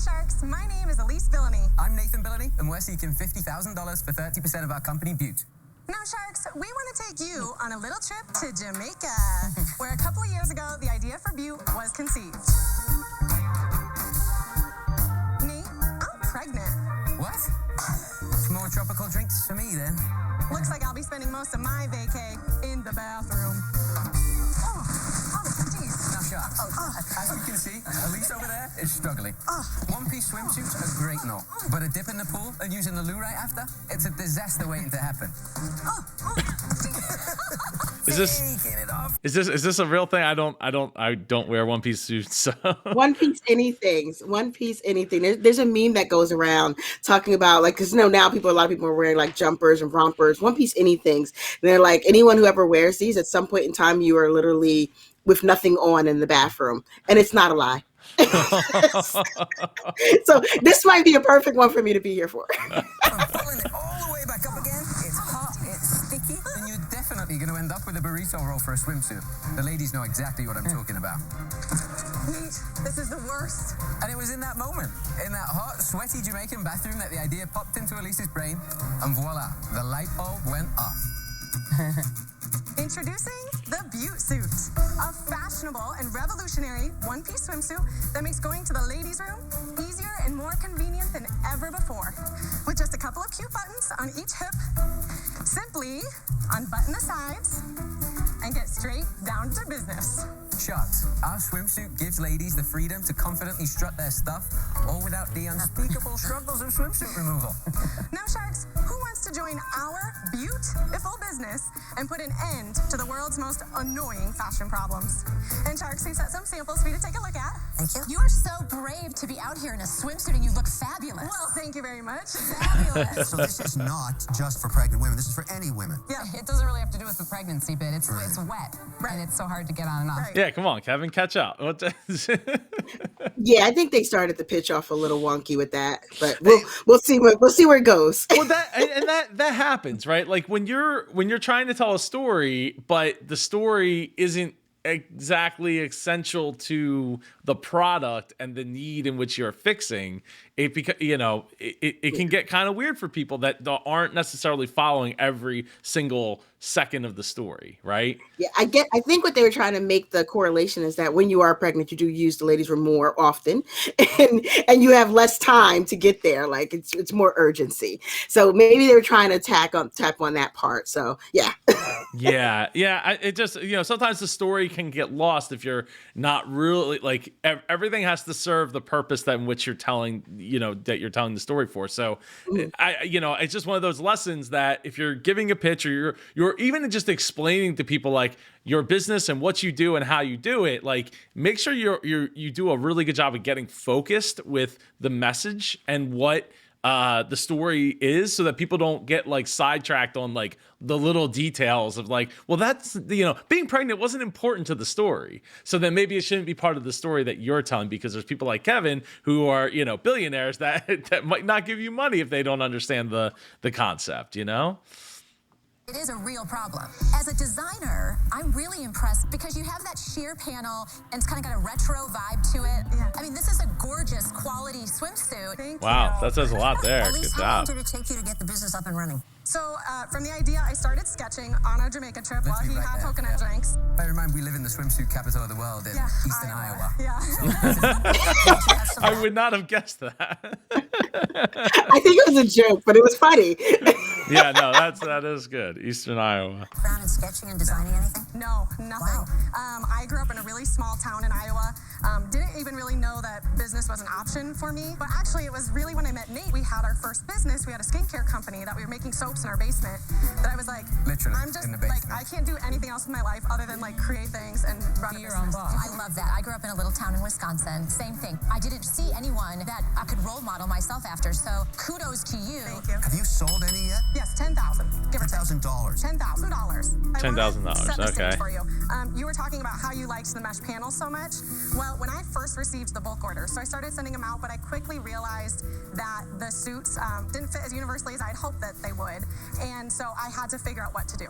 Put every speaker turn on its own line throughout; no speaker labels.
Sharks. My name is Elise Billany.
I'm Nathan Billany, and we're seeking $50,000 for 30% of our company, Byoot.
Now, Sharks, we want to take you on a little trip to Jamaica, where a couple of years ago, the idea for Byoot was conceived. Nate, I'm pregnant.
What? More tropical drinks for me, then.
Looks like I'll be spending most of my vacay in the bathroom.
Now, Sharks, as you can see, Elise over there is struggling. One-piece swimsuits are great and all, but a dip in the pool and using the loo right after, it's a disaster waiting to happen.
Is this a real thing? I don't wear one-piece suits. So.
One-piece anything. There's a meme that goes around talking about, like, because now a lot of people are wearing like jumpers and rompers, one-piece anythings. And they're like, anyone who ever wears these, at some point in time, you are literally with nothing on in the bathroom, and it's not a lie. So this might be a perfect one for me to be here for.
I'm pulling it all the way back up again. It's hot, it's sticky, and you're definitely going to end up with a burrito roll for a swimsuit. The ladies know exactly what I'm talking about.
Nate, this is the worst.
And it was in that moment, in that hot, sweaty Jamaican bathroom, that the idea popped into Elise's brain, and voila, the light bulb went off.
Introducing the Byoot suit, a fashionable and revolutionary one-piece swimsuit that makes going to the ladies' room easier and more convenient than ever before. With just a couple of cute buttons on each hip, simply unbutton the sides and get straight down to business.
Sharks, our swimsuit gives ladies the freedom to confidently strut their stuff, all without the unspeakable struggles of swimsuit removal.
Now, Sharks, who wants to join our beautiful business and put an end to the world's most annoying fashion problems? And Sharks, we've set some samples for you to take a look at.
Thank you. You are so brave to be out here in a swimsuit and you look fabulous.
Well, thank you very much.
Fabulous.
So this is not just for pregnant women. This is for any women.
Yeah.
It doesn't really have to do with the pregnancy bit. It's wet, and it's so hard to get on and off.
Right.
Yeah, come on, Kevin, catch up.
Yeah, I think they started the pitch off a little wonky with that, but we'll see where it goes.
Well, that happens, right? Like when you're trying to tell a story, but the story isn't exactly essential to the product and the need in which you're fixing it, because it can get kind of weird for people that aren't necessarily following every single second of the story, right?
Yeah, I think what they were trying to make the correlation is that when you are pregnant, you do use the ladies' room more often, and you have less time to get there. Like it's more urgency. So maybe they were trying to tap on that part. So yeah.
Yeah. It just sometimes the story can get lost if you're not really like everything has to serve the purpose that in which you're telling the story for. So it's just one of those lessons that if you're giving a pitch or you're even just explaining to people like your business and what you do and how you do it, like make sure you do a really good job of getting focused with the message and what the story is, so that people don't get like sidetracked on like the little details of like, well, that's being pregnant wasn't important to the story, so then maybe it shouldn't be part of the story that you're telling, because there's people like Kevin who are billionaires that might not give you money if they don't understand the concept.
It is a real problem. As a designer, I'm really impressed because you have that sheer panel and it's kind of got a retro vibe to it.
Yeah.
I mean, this is a gorgeous quality swimsuit.
Thank
Wow,
you.
that says a lot there. Good
Elise, how long
job.
did it take you to get the business up and running?
So from the idea, I started sketching on our Jamaica trip while he
Literally right
had
there,
coconut
yeah.
drinks.
Bear in mind, we live in the swimsuit capital of the world in Eastern Iowa.
Yeah.
I would not have guessed that.
I think it was a joke, but it was funny.
Yeah, no, that is good. Eastern Iowa.
Background in sketching and designing anything?
No, nothing.
Wow.
I grew up in a really small town in Iowa. Didn't even really know that business was an option for me. But actually, it was really when I met Nate, we had our first business. We had a skincare company that we were making soaps in our basement. That I was like,
Literally,
I'm just
in the
like,
basement.
I can't do anything else in my life other than like create things and run
Be
a
your own
business.
boss.
I love that. I grew up in a little town in Wisconsin. Same thing. I didn't see anyone that I could role model myself after. So kudos to you.
Thank you.
Have you sold any yet?
Yes, 10,000. Give or take.
$10,000.
$10,000.
$10,000, okay.
For you. You were talking about how you liked the mesh panels so much. Well, when I first received the bulk order, so I started sending them out, but I quickly realized that the suits didn't fit as universally as I'd hoped that they would, and so I had to figure out what to do.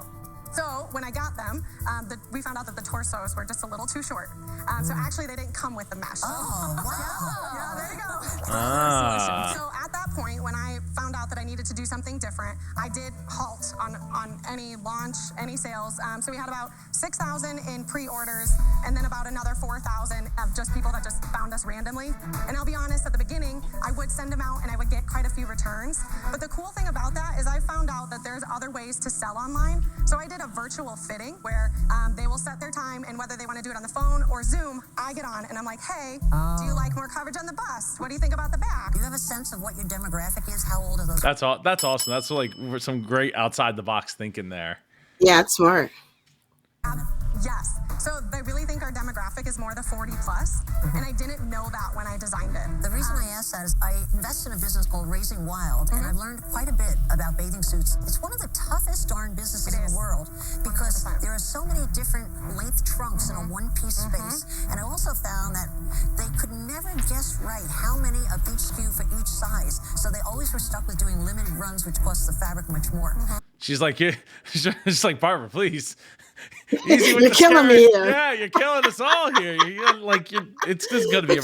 So when I got them, we found out that the torsos were just a little too short. So actually, they didn't come with the mesh.
Oh, wow.
Yeah, there you go. do something different. I did halt on any launch, any sales. So we had about 6,000 in pre-orders, and then about another 4,000 of just people that just found us randomly. And I'll be honest, at the beginning, I would send them out and I would get quite a few returns. But the cool thing about that is I found out that there's other ways to sell online. So I did a virtual fitting where they will set their time, and whether they want to do it on the phone or Zoom, I get on and I'm like, hey, do you like more coverage on the bust? What do you think about the back?
Do you have a sense of what your demographic is? How old are those?
That's awesome. That's like some great outside the box thinking there.
Yeah, it's smart.
Yes. So they really think our demographic is more the 40 plus, and I didn't know that when I designed it.
The reason I asked that is I invest in a business called Raising Wild, and I've learned quite a bit about bathing suits. It's one of the toughest darn businesses in the world because 100%. There are so many different length trunks in a one-piece space, and I also found that they could never guess right how many of each SKU for each size, so they always were stuck with doing limited runs, which costs the fabric much more.
She's like, she's like, Barbara, please. Easy with
You're killing me here.
Yeah, you're killing us all here. It's just gonna be.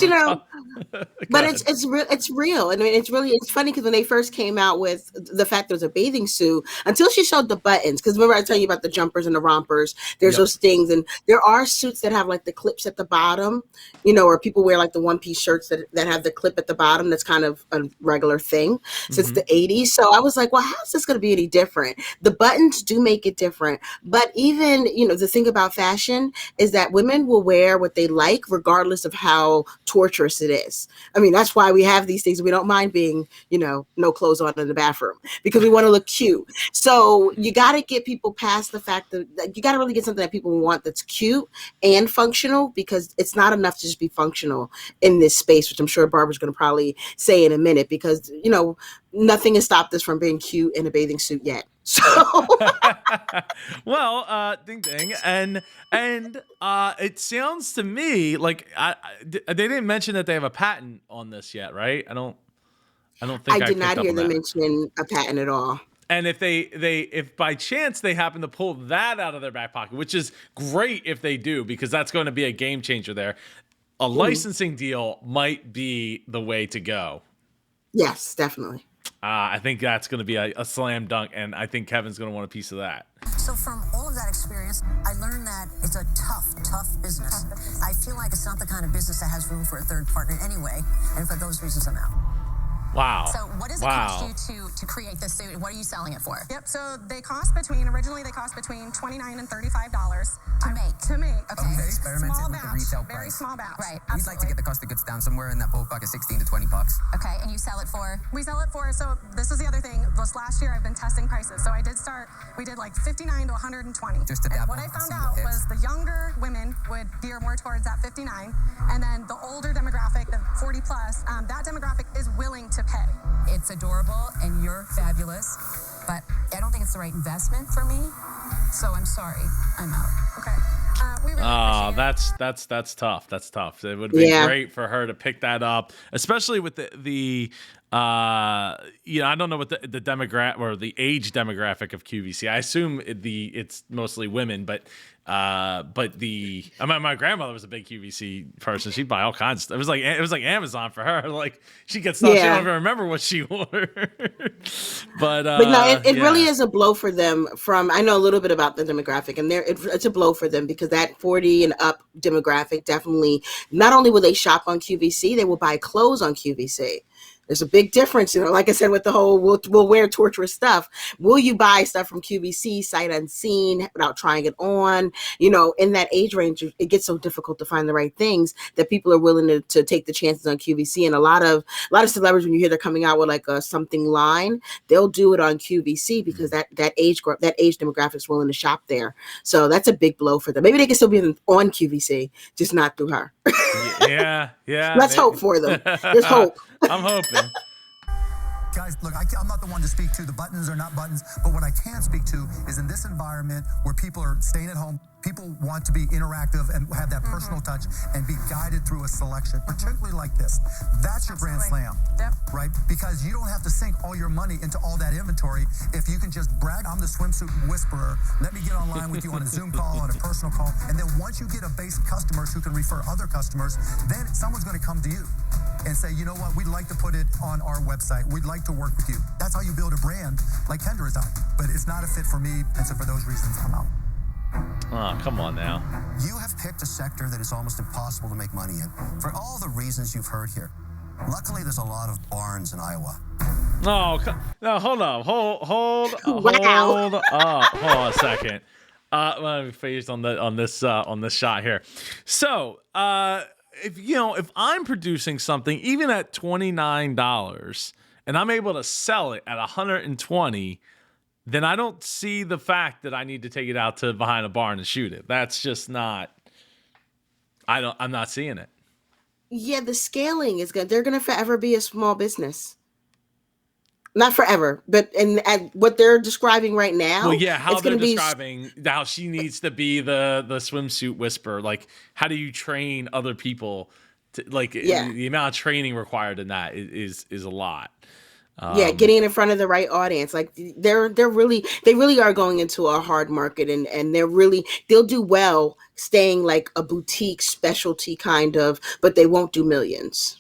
But it's real. I mean, it's funny because when they first came out with the fact there was a bathing suit, until she showed the buttons, because remember I tell you about the jumpers and the rompers, there's those things, and there are suits that have like the clips at the bottom, or people wear like the one-piece shirts that have the clip at the bottom. That's kind of a regular thing since the 80s. So I was like, well, how's this going to be any different? The buttons do make it different, but even the thing about fashion is that women will wear what they like regardless of how torturous it is. I mean, that's why we have these things. We don't mind being, no clothes on in the bathroom because we want to look cute. So you got to get people past the fact that you got to really get something that people want that's cute and functional, because it's not enough to just be functional in this space, which I'm sure Barbara's going to probably say in a minute, because, nothing has stopped us from being cute in a bathing suit yet. So
well, ding ding, and it sounds to me like they didn't mention that they have a patent on this yet, right? I don't think
I did not hear them mention a patent at all.
And if by chance they happen to pull that out of their back pocket, which is great if they do, because that's going to be a game changer there, a licensing deal might be the way to go.
Yes, definitely.
I think that's going to be a slam dunk, and I think Kevin's going to want a piece of that.
So from all of that experience, I learned that it's a tough business. I feel like it's not the kind of business that has room for a third partner anyway, and for those reasons, I'm out.
Wow.
So what does it cost you to create this suit? What are you selling it for?
Yep. So originally they cost between $29 and $35 to make.
Okay. Experimenting
Small
with the
batch,
retail
very
price.
small batch.
Right.
We'd like to get the cost of goods down somewhere in that ballpark of $16 to $20.
Okay, and you sell it for?
We sell it for, so this is the other thing, this last year I've been testing prices. So we did like $59 to $120.
Just to
and
dabble
what I
and
found
see
out
what
was
hits.
the younger women would gear more towards that $59, and then the older demographic, the 40 plus, that demographic is willing to pay.
It's adorable and you're fabulous, but I don't think it's the right investment for me. So I'm sorry, I'm out.
Okay. We really appreciate it.
That's tough. That's tough. It would be great for her to pick that up, especially with the I don't know what the demographic or the age demographic of QVC. I assume it's mostly women, but my grandmother was a big QVC person. She'd buy all kinds of stuff. It was like Amazon for her. Like she gets stuff she don't even remember what she ordered. but no,
it really is a blow for them. I know a little bit about the demographic, and it's a blow for them because that 40 and up demographic definitely, not only will they shop on QVC, they will buy clothes on QVC. There's a big difference, like I said, with the whole we'll wear torturous stuff. Will you buy stuff from QVC sight unseen without trying it on? In that age range, it gets so difficult to find the right things that people are willing to take the chances on QVC. And a lot of celebrities, when you hear they're coming out with like a something line, they'll do it on QVC because that age demographic is willing to shop there. So that's a big blow for them. Maybe they can still be on QVC, just not through her.
Yeah.
Let's hope for them. There's hope.
I'm hoping.
Guys, look, I'm not the one to speak to the buttons or not buttons, but what I can speak to is in this environment where people are staying at home, people want to be interactive and have that personal touch and be guided through a selection, particularly like this. That's your grand slam, right? Because you don't have to sink all your money into all that inventory. If you can just brag, I'm the swimsuit whisperer, let me get online with you on a Zoom call, on a personal call, and then once you get a base of customers who can refer other customers, then someone's going to come to you. and say, you know what, we'd like to put it on our website. We'd like to work with you. That's how you build a brand like Kendra has done. But it's not a fit for me, and so for those reasons, I'm out.
Oh, come on now.
You have picked a sector that is almost impossible to make money in for all the reasons you've heard here. Luckily, there's a lot of barns in Iowa.
No, hold up. Hold
Wow.
up. Hold on a second. Let me focus on this shot here. So, if I'm producing something even at $29 and I'm able to sell it at $120, then I don't see the fact that I need to take it out to behind a barn and shoot it. That's just not. I'm not seeing it.
Yeah, the scaling is good. They're going to forever be a small business. Not forever, but and what they're describing right now.
Well, yeah, how
it's
they're
gonna be
describing how she needs to be the swimsuit whisperer. Like, how do you train other people? The amount of training required in that is a lot.
Getting in front of the right audience. Like they really are going into a hard market, and they'll do well staying like a boutique specialty kind of, but they won't do millions.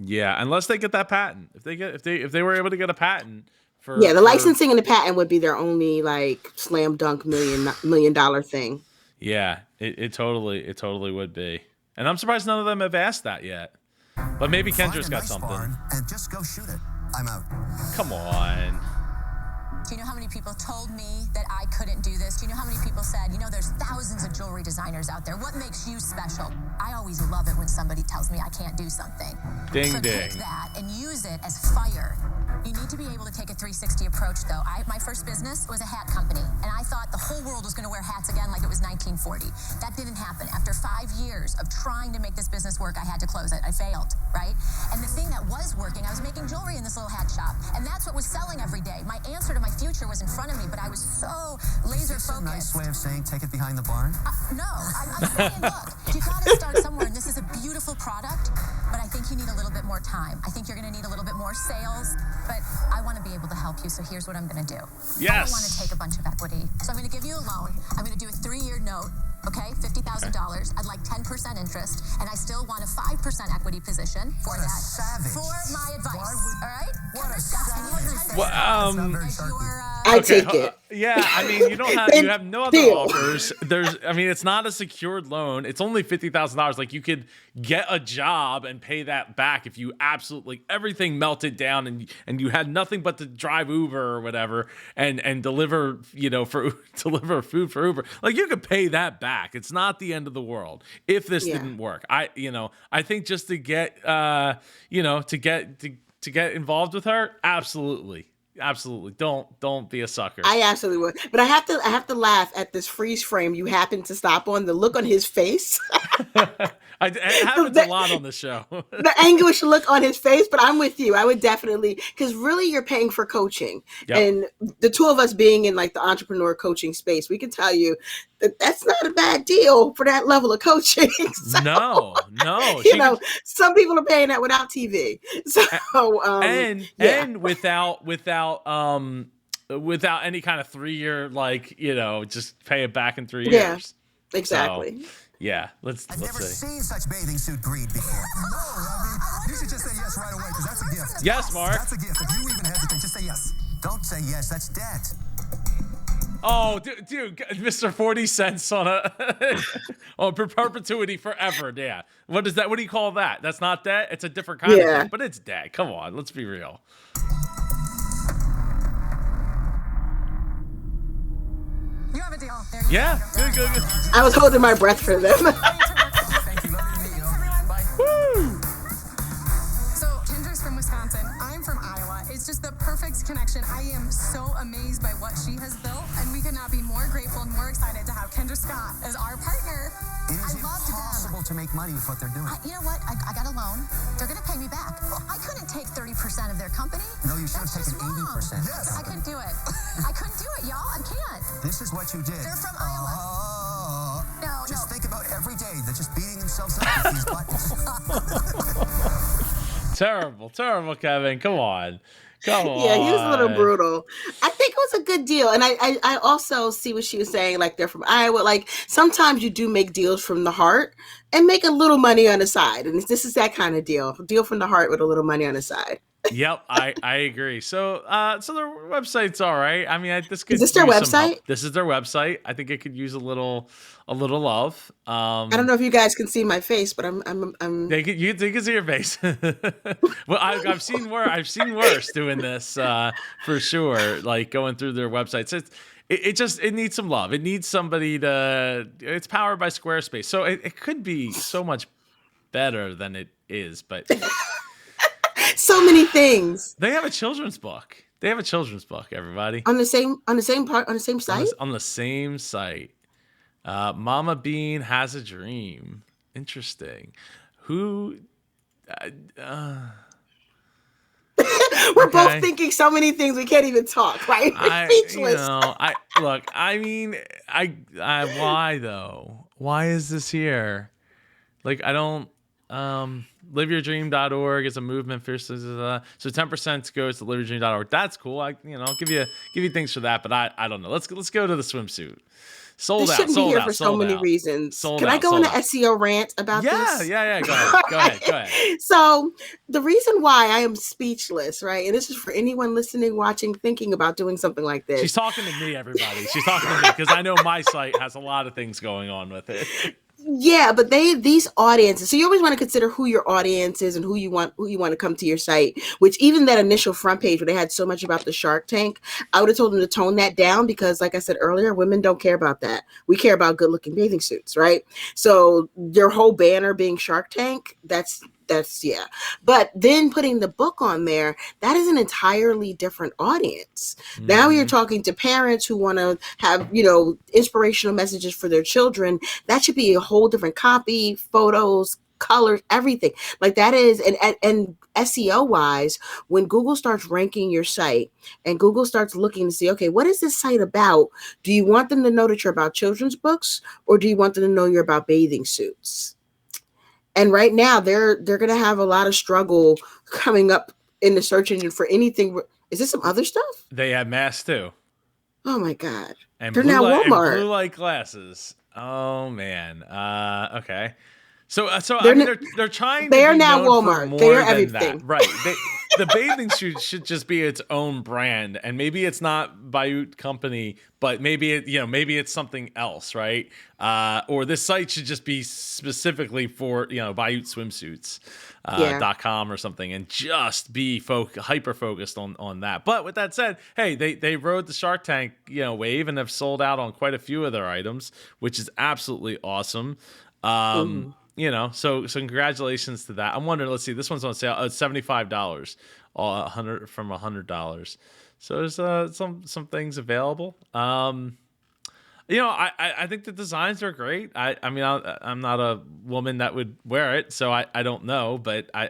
Yeah, unless they get that patent. If they were able to get a patent for
the licensing and the patent would be their only like slam dunk million dollar thing.
Yeah, it totally would be. And I'm surprised none of them have asked that yet. But maybe Kendra's got something.
And just go shoot it. I'm out.
Come on.
Do you know how many people told me that I couldn't do this? Do you know how many people said, there's thousands of jewelry designers out there. What makes you special? I always love it when somebody tells me I can't do something.
Ding,
so
ding.
Take that and use it as fire. You need to be able to take a 360 approach, though. My first business was a hat company, and I thought the whole world was going to wear hats again like it was 1940. That didn't happen. After 5 years of trying to make this business work, I had to close it. I failed, right? And the thing that was working, I was making jewelry in this little hat shop, and that's what was selling every day. My answer to my future was in front of me, but I was so laser focused.
Is this a nice way of saying take it behind the barn?
No, I'm saying, look, you got to start somewhere, and this is a beautiful product, but I think you need a little bit more time. I think you're going to need a little bit more sales, but I want to be able to help you, so here's what I'm going to do.
Yes.
I don't want to take a bunch of equity, so I'm going to give you a loan. I'm going to do a 3-year note, okay, $50,000. I'd like 10% interest, and I still want a 5% equity position for
What a
that.
savage.
For my advice, all right?
What a
savage.
I take it.
Yeah, I mean, you have no other offers. It's not a secured loan. It's only $50,000. Like, you could get a job and pay that back if you absolutely everything melted down and you had nothing but to drive Uber or whatever and deliver, deliver food for Uber. Like, you could pay that back. It's not the end of the world if this didn't work. I think just to get to get involved with her, absolutely. Don't be a sucker.
I absolutely would, but I have to laugh at this freeze frame you happen to stop on. The look on his face.
It happens a lot on the show.
The anguish look on his face, but I'm with you. I would definitely, because really you're paying for coaching.
Yep.
And the two of us being in like the entrepreneur coaching space, we can tell you that that's not a bad deal for that level of coaching. So,
no.
Some people are paying that without TV. So,
and without any kind of 3-year, just pay it back in 3 years.
Yeah, exactly.
So, yeah, let's
never
see.
seen such bathing suit greed before.
No, you should just say yes right away, because that's a gift.
Yes, Mark.
That's a gift. If you even hesitate, just say yes.
Don't say yes, that's debt.
Oh, dude, Mr. 40 cents on perpetuity forever. Yeah. What is that? What do you call that? That's not debt. It's a different kind of debt, but it's debt. Come on, let's be real.
You have a deal.
Yeah, good.
I was holding my breath for them.
Thank you, lovely to meet you. Bye.
Woo!
So Kendra's from Wisconsin. I'm from Iowa. It's just the perfect connection. I am so amazed by what she has built, and we could not be more grateful and more excited to have Kendra Scott as our partner.
It is
I loved them.
impossible to make money with what they're doing.
You know what? I got a loan. They're going to pay me back. I couldn't take 30% of their company.
No, you should have
That's
taken
just wrong.
80%.
Yes.
I couldn't do it. I couldn't do it, y'all. I can't.
This is what you did.
They're from Iowa. No.
Just think about every day they're just beating themselves up with these buttons.
Terrible, Kevin. Come on. Come
Yeah, he was a little
on.
brutal. I think it was a good deal. And I also see what she was saying, like they're from Iowa. Like sometimes you do make deals from the heart and make a little money on the side. And this is that kind of deal. Deal from the heart with a little money on the side.
Yep, I agree. So their website's all right. I mean, this
Is
could
this their
use some
website?
help. This is their website. I think it could use a little love.
I don't know if you guys can see my face, but I'm
They can see your face. Well, I've seen worse. I've seen worse doing this for sure. Like going through their websites. It needs some love. It needs somebody to. It's powered by Squarespace, so it could be so much better than it is. But
so many things
they have a children's book. They have a children's book. Everybody
on the same site.
on the same site. Mama Bean has a dream. Interesting. Who?
We're both thinking so many things we can't even talk. Right? We're speechless.
Look. I mean, why though? Why is this here? Like, I don't. Liveyourdream.org is a movement for so 10% goes to liveyourdream.org. That's cool. I'll give you things for that, but I don't know. Let's go to the swimsuit. Sold
this
out.
Shouldn't
Sold
be here
out.
for so
Sold
many
out.
reasons.
Sold
Can
out,
I go
sold
on an
out.
SEO rant about this?
Yeah. Go ahead.
So the reason why I am speechless, right? And this is for anyone listening, watching, thinking about doing something like this.
She's talking to me, everybody. She's talking to me because I know my site has a lot of things going on with it.
Yeah, but these audiences. So you always want to consider who your audience is and who you want to come to your site. Which even that initial front page where they had so much about the Shark Tank, I would have told them to tone that down because, like I said earlier, women don't care about that. We care about good-looking bathing suits, right? So your whole banner being Shark Tank, that's yeah. But then putting the book on there, that is an entirely different audience. Mm-hmm. Now you're talking to parents who want to have, inspirational messages for their children. That should be a whole different copy, photos, colors, everything. Like that is, and SEO wise, when Google starts ranking your site and Google starts looking to see, okay, what is this site about? Do you want them to know that you're about children's books or do you want them to know you're about bathing suits? And right now, they're going to have a lot of struggle coming up in the search engine for anything. Is this some other stuff?
They have masks too.
Oh my god!
And
they're now Walmart.
And blue light glasses. Oh man. Okay. So I mean, they're trying. They are now Walmart. They are everything. Right. The bathing suit should just be its own brand, and maybe it's not Byoot Company, but maybe it's something else, right? Or this site should just be specifically for Byoot swimsuits. .com or something, and just be hyper focused on that. But with that said, hey, they rode the Shark Tank wave and have sold out on quite a few of their items, which is absolutely awesome. So congratulations to that. I'm wondering, let's see, this one's on sale. It's $75, $100. So there's some things available. I think the designs are great. I mean, I'm not a woman that would wear it, so I don't know, but I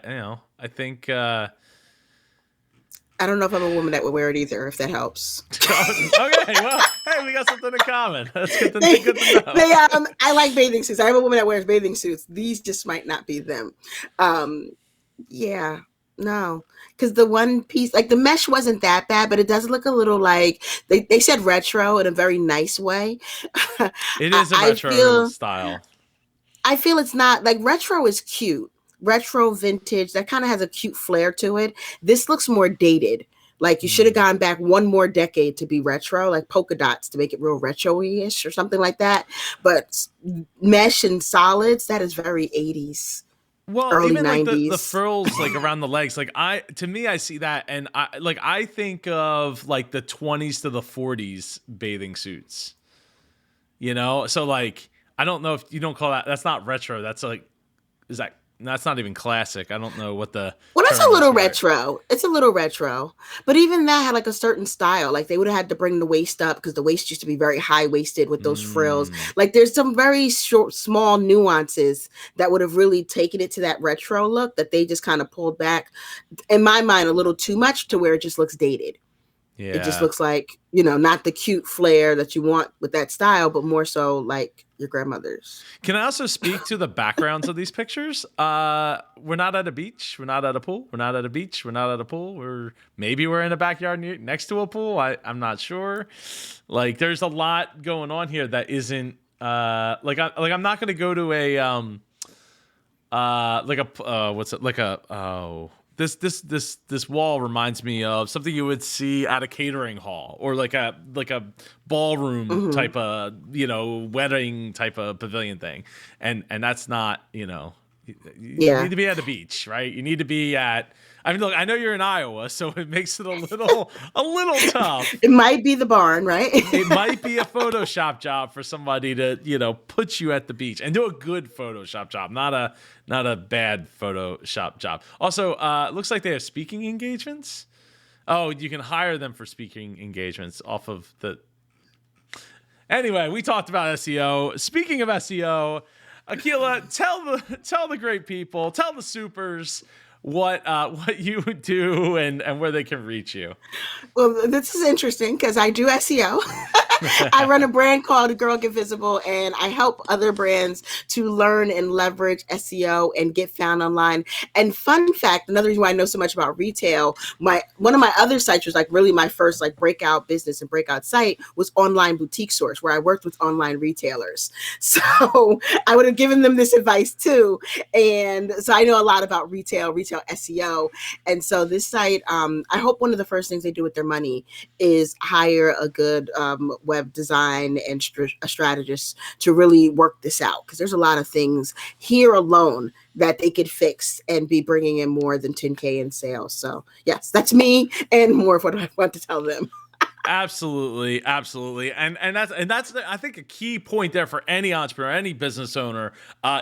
think.
I don't know if I'm a woman that would wear it either, if that helps.
Okay, well, hey, we got something in common. That's good to know.
I like bathing suits. I have a woman that wears bathing suits. These just might not be them. Yeah, no. Because the one piece, like the mesh wasn't that bad, but it does look a little like, they said retro in a very nice way.
It is a retro style.
I feel it's not, like retro is cute. Retro, vintage, that kind of has a cute flair to it. This looks more dated. Like you should have gone back one more decade to be retro, like polka dots to make it real retro-ish or something like that. But mesh and solids, that is very 80s.
Well,
early
even
90s.
Like the frills like around the legs, like to me I see that, and I think of like the 20s to the 40s bathing suits. So like I don't know if you don't call that's not retro. That's like, that's not even classic. I don't know what the.
Well, that's a little retro. It's a little retro. But even that had like a certain style. Like they would have had to bring the waist up because the waist used to be very high waisted with those frills. Like there's some very short, small nuances that would have really taken it to that retro look that they just kind of pulled back, in my mind, a little too much to where it just looks dated. It just
Yeah.
looks like, not the cute flair that you want with that style, but more so like your grandmother's.
Can I also speak to the backgrounds of these pictures? We're not at a beach. We're not at a pool. We're not at a beach. We're not at a pool. We're in a backyard next to a pool. I'm not sure. Like, there's a lot going on here that isn't I'm not gonna go to a this wall reminds me of something you would see at a catering hall or like a ballroom type of wedding type of pavilion thing, and that's not you need to be at a beach, right? You need to be at. I mean, look, I know you're in Iowa, so it makes it a little tough.
It might be the barn, right?
It might be a Photoshop job for somebody to, put you at the beach and do a good Photoshop job, not a bad Photoshop job. Also, it looks like they have speaking engagements. Oh, you can hire them for speaking engagements off of the. Anyway, we talked about SEO. Speaking of SEO, Akila, tell the great people, tell the supers what you would do and where they can reach you.
Well, this is interesting because I do SEO. I run a brand called Girl Get Visible, and I help other brands to learn and leverage SEO and get found online. And fun fact, another reason why I know so much about retail, one of my other sites was like really my first like breakout business and breakout site was Online Boutique Source, where I worked with online retailers. So I would have given them this advice too. And so I know a lot about retail SEO. And so this site, I hope one of the first things they do with their money is hire a good web design and a strategist to really work this out, because there's a lot of things here alone that they could fix and be bringing in more than 10K in sales. So yes, that's me and more of what I want to tell them.
Absolutely. And that's I think a key point there for any entrepreneur, any business owner,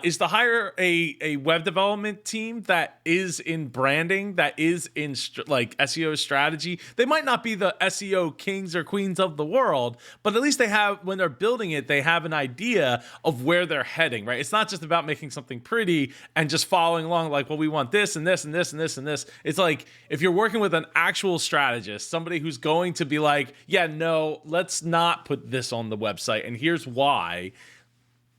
is to hire a web development team that is in branding, that is in like SEO strategy. They might not be the SEO kings or queens of the world, but at least they have, when they're building it, they have an idea of where they're heading, right? It's not just about making something pretty and just following along like, well, we want this and this and this and this and this. It's like, if you're working with an actual strategist, somebody who's going to be like, yeah, no, let's not put this on the website, and here's why,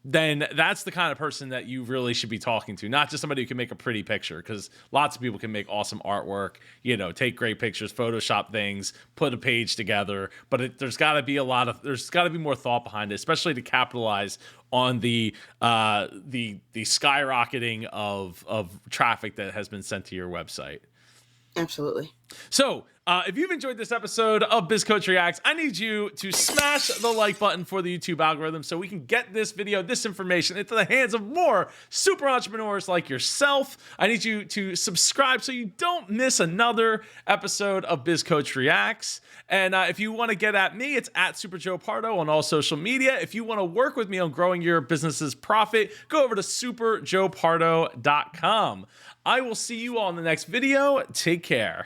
then that's the kind of person that you really should be talking to, not just somebody who can make a pretty picture, because lots of people can make awesome artwork, take great pictures, Photoshop things, put a page together, but there's got to be more thought behind it, especially to capitalize on the skyrocketing of traffic that has been sent to your website.
Absolutely.
So, if you've enjoyed this episode of BizCoach Reacts, I need you to smash the like button for the YouTube algorithm so we can get this video, this information into the hands of more super entrepreneurs like yourself. I need you to subscribe so you don't miss another episode of BizCoach Reacts. And if you want to get at me, it's at Super Joe Pardo on all social media. If you want to work with me on growing your business's profit, go over to superjoepardo.com. I will see you all in the next video. Take care.